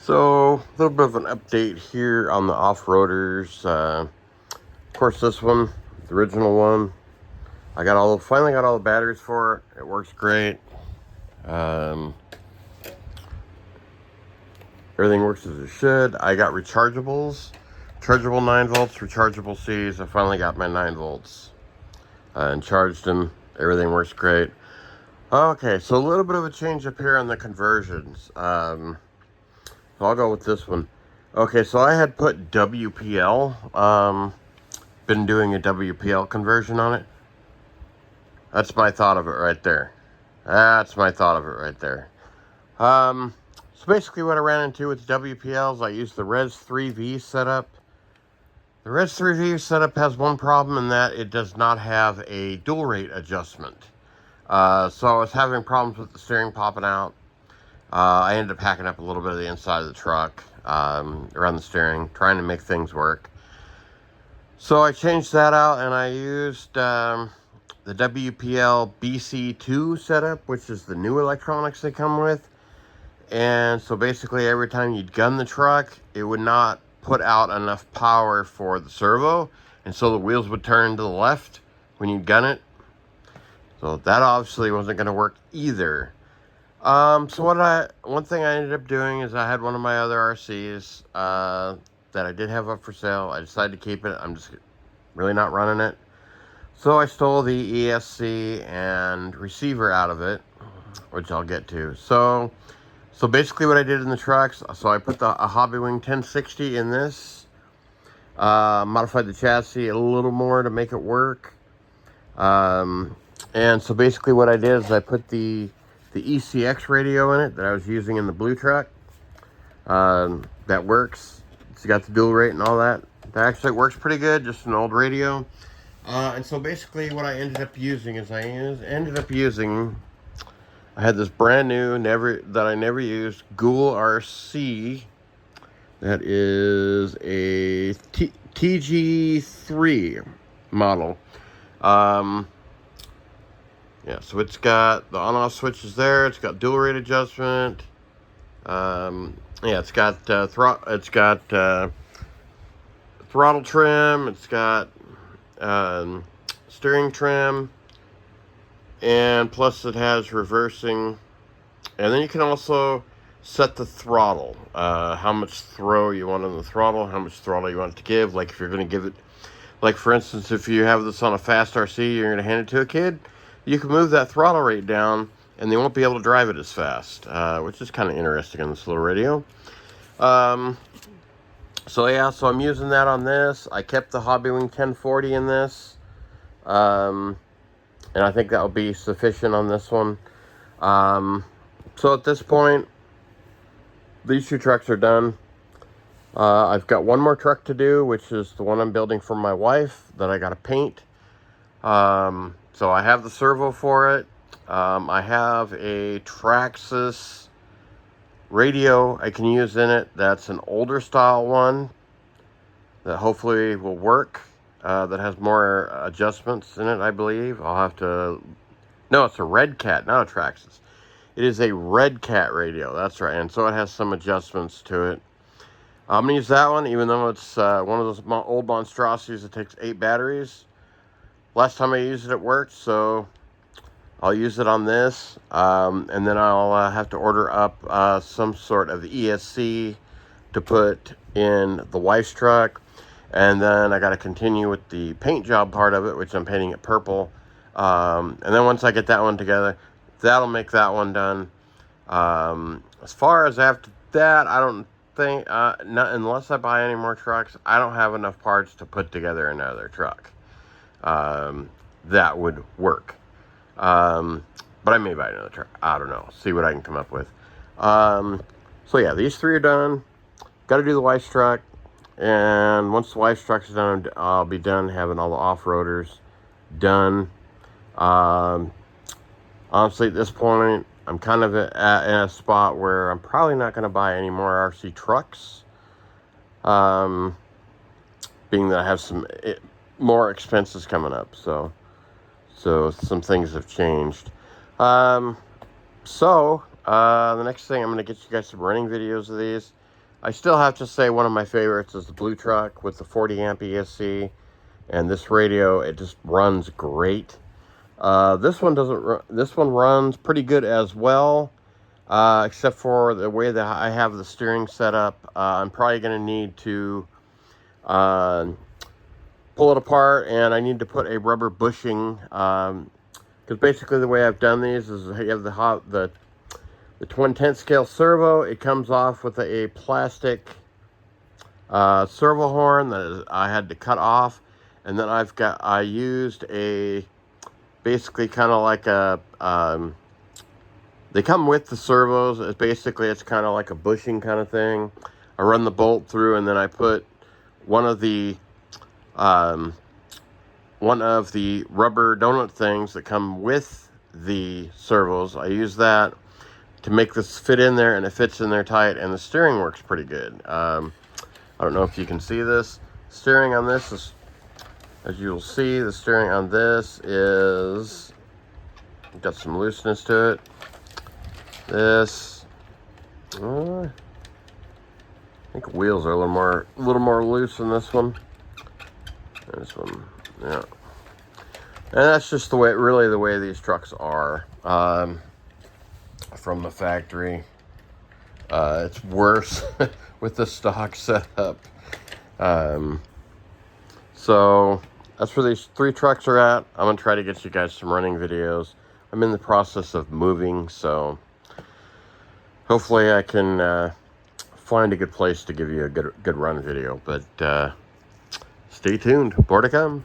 So, a little bit of an update here on the off-roaders. Of course, this one, the original one, finally got all the batteries for it. It works great. Um, Everything works as it should. I got rechargeables, chargeable 9 volts, rechargeable C's. I finally got my 9 volts and charged them. Everything works great. Okay, so a little bit of a change up here on the conversions. So I'll go with this one. Okay, so I had put WPL, been doing a WPL conversion on it. That's my thought of it right there. So basically what I ran into with WPLs, I used the Res 3V setup. The Res 3V setup has one problem in that it does not have a dual rate adjustment. So I was having problems with the steering popping out. I ended up hacking up a little bit of the inside of the truck, around the steering, trying to make things work. So I changed that out and I used the WPL BC2 setup, which is the new electronics they come with. And so basically every time you'd gun the truck, it would not put out enough power for the servo. And so the wheels would turn to the left when you'd gun it. So that obviously wasn't going to work either. One thing I ended up doing is I had one of my other RCs that I did have up for sale. I decided to keep it. I'm just really not running it. So I stole the ESC and receiver out of it, which I'll get to. So basically what I did in the trucks, so I put a Hobbywing 1060 in this, modified the chassis a little more to make it work. And so basically what I did is I put the ECX radio in it that I was using in the blue truck. That works. It's got the dual rate and all that. That actually works pretty good, just an old radio. And so basically what I ended up using is I had this brand new, that I never used, Ghoul RC. That is a TG3 model. Yeah, so it's got the on-off switches there. It's got dual rate adjustment. It's got throttle trim. It's got steering trim, and plus it has reversing. And then you can also set the throttle, how much throw you want on the throttle, how much throttle you want it to give. Like if you're going to give it, like for instance, if you have this on a fast RC, you're going to hand it to a kid, you can move that throttle rate down and they won't be able to drive it as fast, which is kind of interesting on this little radio. So I'm using that on this. I kept the Hobbywing 1040 in this, and I think that will be sufficient on this one. So at this point, these two trucks are done. I've got one more truck to do, which is the one I'm building for my wife that I got to paint. So I have the servo for it. I have a Traxxas radio I can use in it. That's an older style one that hopefully will work. That has more adjustments in it, I believe. No, it's a Red Cat, not a Traxxas. It is a Red Cat radio, that's right. And so it has some adjustments to it. I'm going to use that one, even though it's one of those old monstrosities that takes 8 batteries. Last time I used it, it worked, so I'll use it on this. And then I'll have to order up some sort of ESC to put in the wife's truck. And then I got to continue with the paint job part of it, which I'm painting it purple. And then once I get that one together, that'll make that one done. As far as after that, I don't think, unless I buy any more trucks, I don't have enough parts to put together another truck that would work. But I may buy another truck. I don't know. See what I can come up with. So yeah, these 3 are done. Got to do the wife's truck. And once the wife's truck is done, I'll be done having all the off-roaders done. Honestly, at this point, I'm kind of in a spot where I'm probably not going to buy any more RC trucks. Being that I have some more expenses coming up. So some things have changed. The next thing, I'm going to get you guys some running videos of these. I still have to say one of my favorites is the Blue Truck with the 40 amp ESC. And this radio, it just runs great. This one doesn't. This one runs pretty good as well, except for the way that I have the steering set up. I'm probably going to need to pull it apart, and I need to put a rubber bushing. Because basically the way I've done these is you have the 1/10 scale servo. It comes off with a plastic servo horn that I had to cut off, and then I used a basically kind of like a they come with the servos. It's kind of like a bushing kind of thing. I run the bolt through, and then I put one of the rubber donut things that come with the servos. I use that to make this fit in there, and it fits in there tight, and the steering works pretty good. I don't know if you can see this. Steering on this is, as you'll see, the steering on this is got some looseness to it. This, I think wheels are a little more loose than this one. This one, yeah. And that's just the way these trucks are from the factory. It's worse with the stock setup. So that's where these 3 trucks are at. I'm gonna try to get you guys some running videos. I'm in the process of moving, so hopefully I can find a good place to give you a good run video. But stay tuned, more to come.